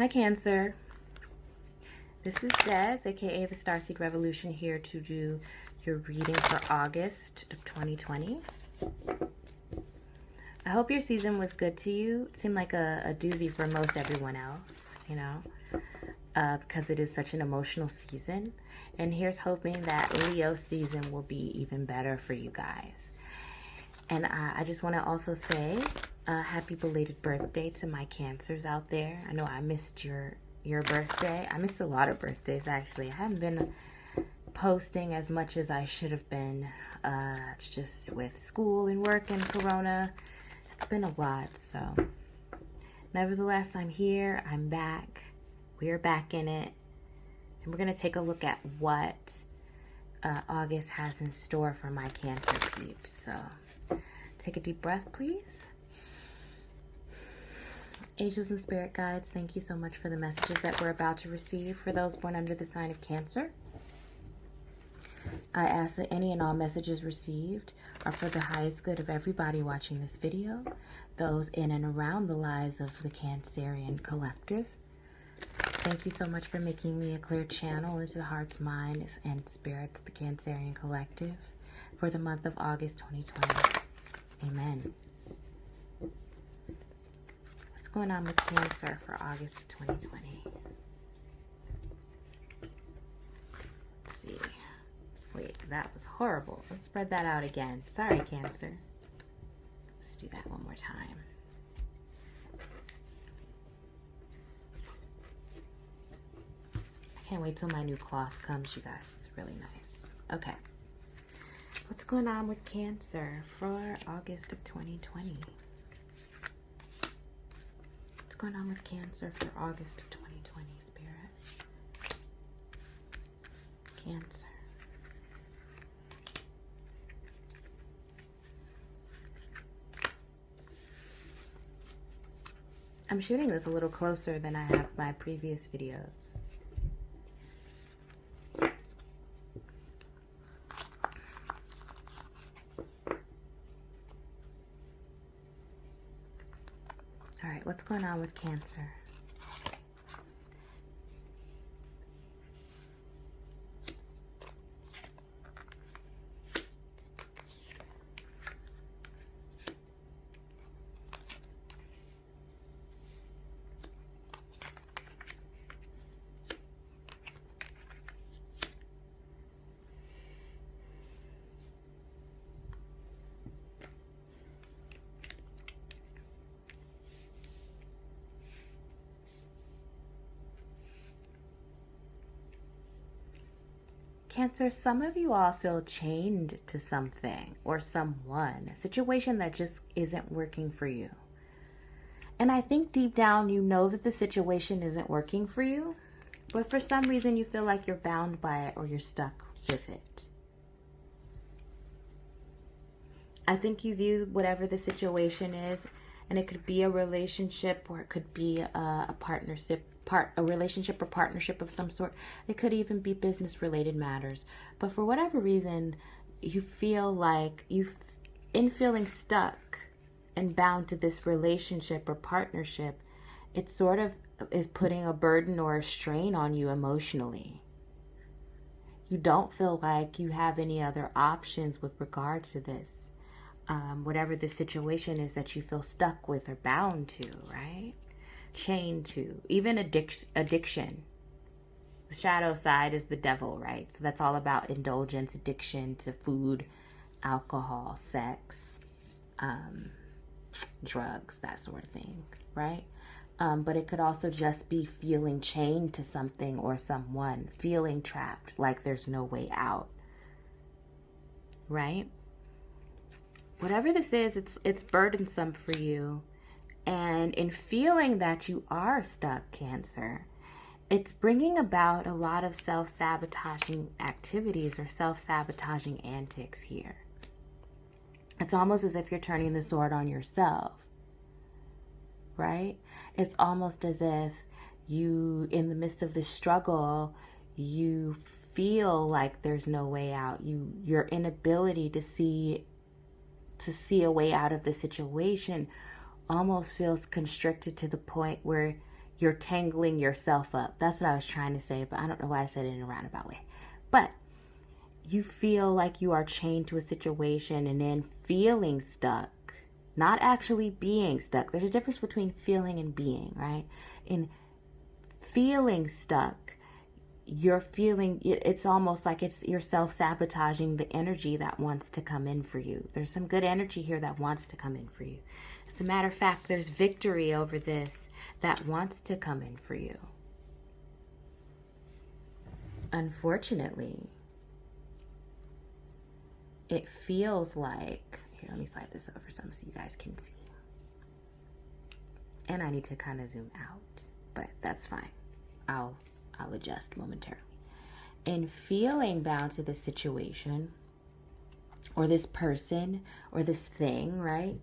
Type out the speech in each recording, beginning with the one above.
Hi, Cancer. This is Des, aka the Starseed Revolution, here to do your reading for August of 2020. I hope your season was good to you. It seemed like a doozy for most everyone else, you know, because it is such an emotional season. And here's hoping that Leo season will be even better for you guys. And I just want to also say happy belated birthday to my Cancers out there. I know I missed your birthday. I missed a lot of birthdays, actually. I haven't been posting as much as I should have been. It's just with school and work and Corona. It's been a lot, so. Nevertheless, I'm here. I'm back. We're back in it. And we're going to take a look at what August has in store for my Cancer peeps. So, take a deep breath, please. Angels and spirit guides, thank you so much for the messages that we're about to receive for those born under the sign of Cancer. I ask that any and all messages received are for the highest good of everybody watching this video, those in and around the lives of the Cancerian collective. Thank you so much for making me a clear channel into the hearts, minds, and spirits of the Cancerian collective for the month of August 2020. Amen. What's going on with Cancer for August of 2020? Let's see. Wait, that was horrible. Let's spread that out again. Sorry, Cancer. Let's do that one more time. I can't wait till my new cloth comes, you guys. It's really nice. Okay. What's going on with Cancer for August of 2020? What's going on with Cancer for August of 2020, Spirit? Cancer. I'm shooting this a little closer than I have my previous videos. All right, what's going on with Cancer? Cancer, some of you all feel chained to something or someone, a situation that just isn't working for you. And I think deep down you know that the situation isn't working for you, but for some reason you feel like you're bound by it or you're stuck with it. I think you view whatever the situation is, and it could be a relationship or it could be a partnership, a relationship or partnership of some sort. It could even be business related matters. But for whatever reason, you feel like in feeling stuck and bound to this relationship or partnership, it sort of is putting a burden or a strain on you emotionally. You don't feel like you have any other options with regard to this. Whatever the situation is that you feel stuck with or bound to, right? Chained to. Even addiction. The shadow side is the devil, right? So that's all about indulgence, addiction to food, alcohol, sex, drugs, that sort of thing, right? But it could also just be feeling chained to something or someone, feeling trapped, like there's no way out, right? Whatever this is, it's burdensome for you. And in feeling that you are stuck, Cancer, it's bringing about a lot of self-sabotaging activities or self-sabotaging antics here. It's almost as if you're turning the sword on yourself, right? It's almost as if you, in the midst of the struggle, you feel like there's no way out. Your inability to see a way out of the situation almost feels constricted to the point where you're tangling yourself up. That's what I was trying to say, but I don't know why I said it in a roundabout way. But you feel like you are chained to a situation and then feeling stuck, not actually being stuck. There's a difference between feeling and being, right? In feeling stuck, you're feeling, it's almost like you're self-sabotaging the energy that wants to come in for you. There's some good energy here that wants to come in for you. As a matter of fact, there's victory over this that wants to come in for you. Unfortunately, it feels like, here, let me slide this over some so you guys can see. And I need to kind of zoom out, but that's fine. I'll adjust momentarily. In feeling bound to this situation or this person or this thing, right?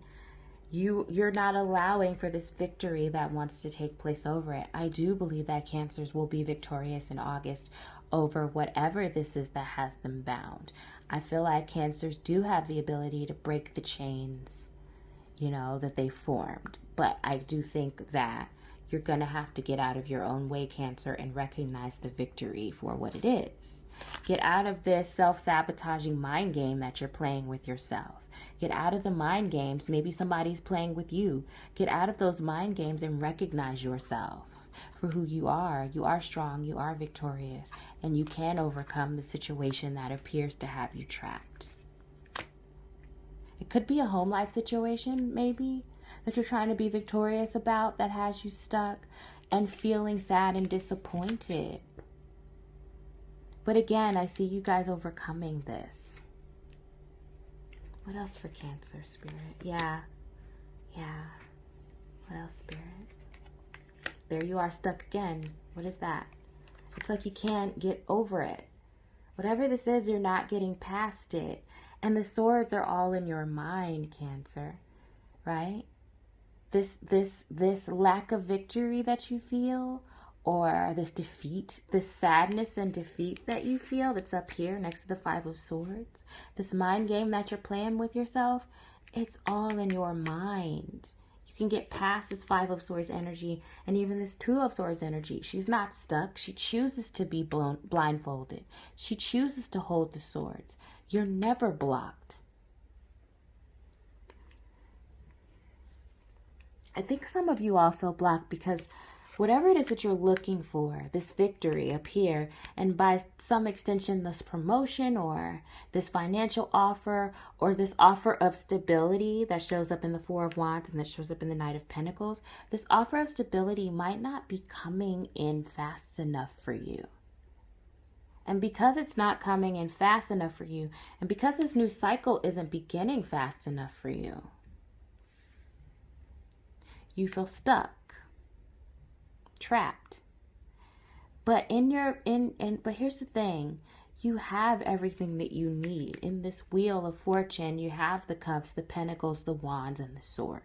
You're not allowing for this victory that wants to take place over it. I do believe that Cancers will be victorious in August over whatever this is that has them bound. I feel like Cancers do have the ability to break the chains, that they formed. But I do think that you're going to have to get out of your own way, Cancer, and recognize the victory for what it is. Get out of this self-sabotaging mind game that you're playing with yourself. Get out of the mind games. Maybe somebody's playing with you. Get out of those mind games and recognize yourself for who you are. You are strong. You are victorious. And you can overcome the situation that appears to have you trapped. It could be a home life situation, maybe, that you're trying to be victorious about that has you stuck and feeling sad and disappointed. But again, I see you guys overcoming this. What else for Cancer, Spirit? Yeah. What else, Spirit? There you are, stuck again. What is that? It's like you can't get over it. Whatever this is, you're not getting past it. And the swords are all in your mind, Cancer. Right? This lack of victory that you feel, or this defeat, this sadness and defeat that you feel that's up here next to the Five of Swords, this mind game that you're playing with yourself, it's all in your mind. You can get past this Five of Swords energy and even this Two of Swords energy. She's not stuck. She chooses to be blindfolded. She chooses to hold the swords. You're never blocked. I think some of you all feel blocked because whatever it is that you're looking for, this victory up here, and by some extension, this promotion or this financial offer or this offer of stability that shows up in the Four of Wands and that shows up in the Knight of Pentacles, this offer of stability might not be coming in fast enough for you. And because it's not coming in fast enough for you, and because this new cycle isn't beginning fast enough for you, you feel stuck, trapped. But but here's the thing. You have everything that you need. In this Wheel of Fortune, you have the cups, the pentacles, the wands, and the sword.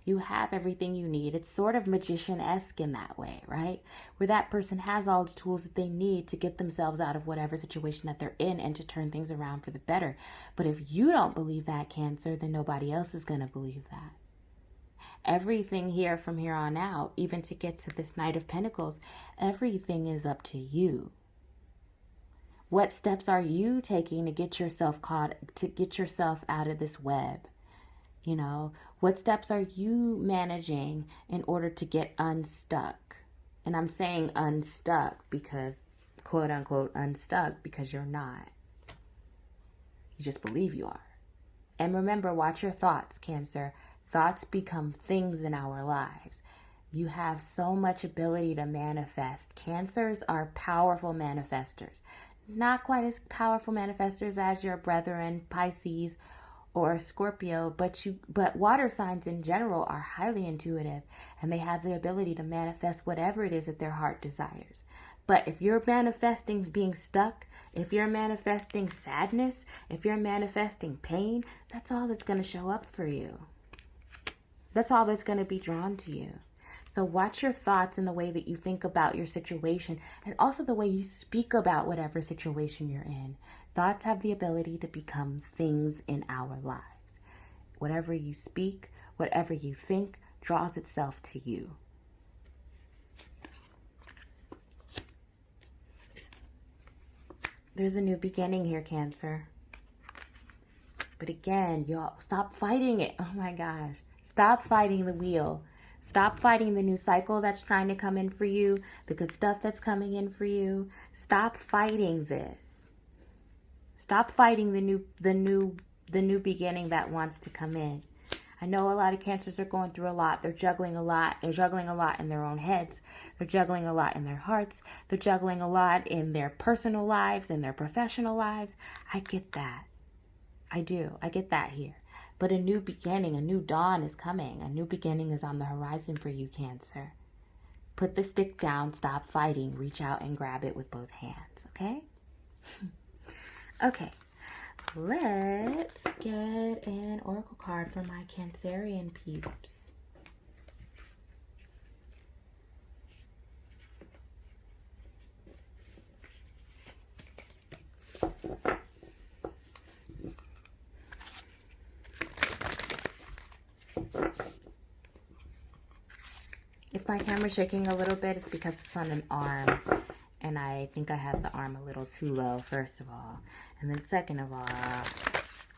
You have everything you need. It's sort of magician-esque in that way, right? Where that person has all the tools that they need to get themselves out of whatever situation that they're in and to turn things around for the better. But if you don't believe that, Cancer, then nobody else is going to believe that. Everything here from here on out, even to get to this Knight of Pentacles, everything is up to you. What steps are you taking to get yourself out of this web? What steps are you managing in order to get unstuck? And I'm saying unstuck because, quote unquote, unstuck because you're not. You just believe you are. And remember, watch your thoughts, Cancer. Thoughts become things in our lives. You have so much ability to manifest. Cancers are powerful manifestors. Not quite as powerful manifestors as your brethren, Pisces or Scorpio, but water signs in general are highly intuitive and they have the ability to manifest whatever it is that their heart desires. But if you're manifesting being stuck, if you're manifesting sadness, if you're manifesting pain, that's all that's going to show up for you. That's all that's going to be drawn to you. So watch your thoughts and the way that you think about your situation and also the way you speak about whatever situation you're in. Thoughts have the ability to become things in our lives. Whatever you speak, whatever you think, draws itself to you. There's a new beginning here, Cancer. But again, y'all, stop fighting it. Oh my gosh. Stop fighting the wheel. Stop fighting the new cycle that's trying to come in for you, the good stuff that's coming in for you. Stop fighting this. Stop fighting the new beginning that wants to come in. I know a lot of Cancers are going through a lot. They're juggling a lot. They're juggling a lot in their own heads. They're juggling a lot in their hearts. They're juggling a lot in their personal lives, in their professional lives. I get that. I do. I get that here. But a new beginning, a new dawn is coming. A new beginning is on the horizon for you, Cancer. Put the stick down, stop fighting, reach out and grab it with both hands, okay? Okay, let's get an oracle card for my Cancerian peeps. If my camera's shaking a little bit, it's because it's on an arm. And I think I have the arm a little too low, first of all. And then second of all,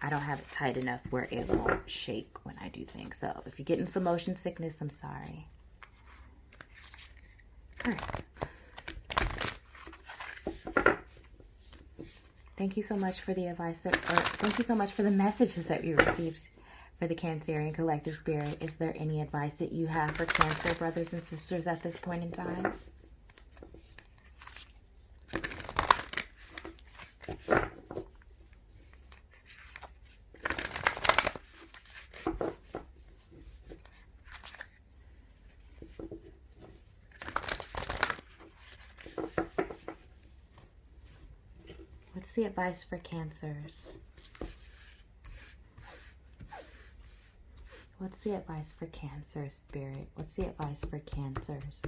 I don't have it tight enough where it won't shake when I do things. So if you're getting some motion sickness, I'm sorry. All right. Thank you so much for the advice thank you so much for the messages that we received for the Cancerian Collective Spirit. Is there any advice that you have for Cancer brothers and sisters at this point in time? What's the advice for Cancers? What's the advice for Cancer, Spirit? What's the advice for Cancers?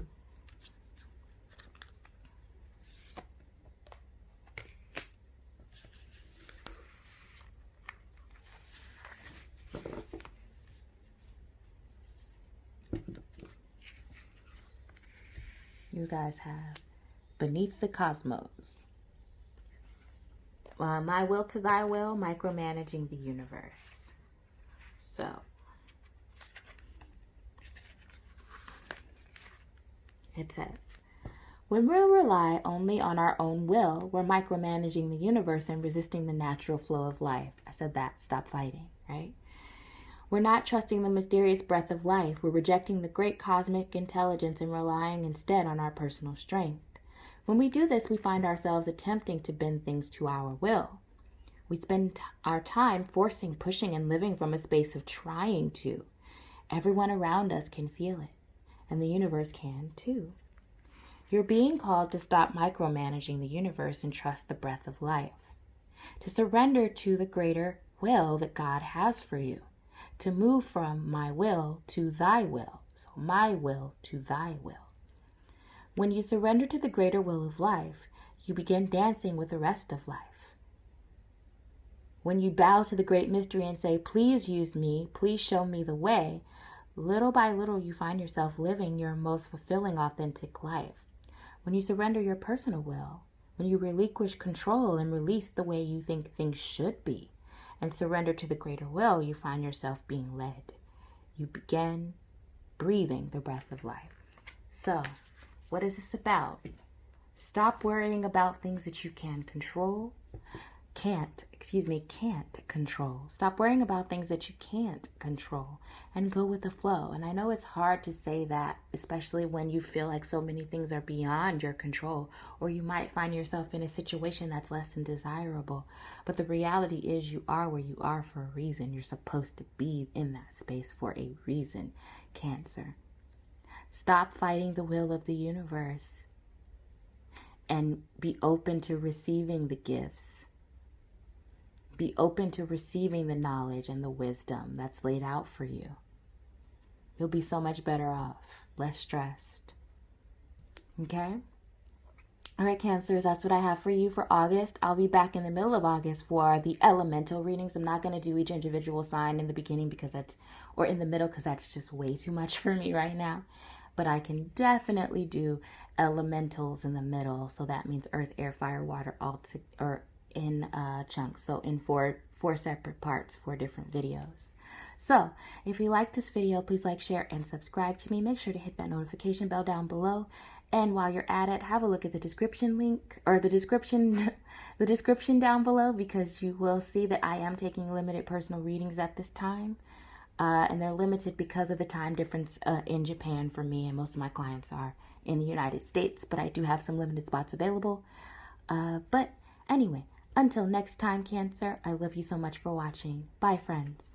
You guys have Beneath the Cosmos. My will to thy will, micromanaging the universe. So, it says, when we rely only on our own will, we're micromanaging the universe and resisting the natural flow of life. I said that, stop fighting, right? We're not trusting the mysterious breath of life. We're rejecting the great cosmic intelligence and relying instead on our personal strength. When we do this, we find ourselves attempting to bend things to our will. We spend our time forcing, pushing, and living from a space of trying to. Everyone around us can feel it, and the universe can too. You're being called to stop micromanaging the universe and trust the breath of life. To surrender to the greater will that God has for you. To move from my will to thy will. So my will to thy will. When you surrender to the greater will of life, you begin dancing with the rest of life. When you bow to the great mystery and say, please use me, please show me the way, little by little you find yourself living your most fulfilling, authentic life. When you surrender your personal will, when you relinquish control and release the way you think things should be, and surrender to the greater will, you find yourself being led. You begin breathing the breath of life. So, what is this about? Stop worrying about things that you can't control. Can't control. Stop worrying about things that you can't control and go with the flow. And I know it's hard to say that, especially when you feel like so many things are beyond your control, or you might find yourself in a situation that's less than desirable. But the reality is you are where you are for a reason. You're supposed to be in that space for a reason, Cancer. Stop fighting the will of the universe and be open to receiving the gifts. Be open to receiving the knowledge and the wisdom that's laid out for you. You'll be so much better off, less stressed. Okay? All right, Cancers, that's what I have for you for August. I'll be back in the middle of August for the elemental readings. I'm not going to do each individual sign in the beginning or in the middle because that's just way too much for me right now. but I can definitely do elementals in the middle. So that means earth, air, fire, water, or in chunks. So in four separate parts, 4 different videos. So if you like this video, please like, share, and subscribe to me. Make sure to hit that notification bell down below. And while you're at it, have a look at the description link, or the description down below, because you will see that I am taking limited personal readings at this time. And they're limited because of the time difference in Japan for me, and most of my clients are in the United States, but I do have some limited spots available. But anyway, until next time, Cancer, I love you so much for watching. Bye, friends.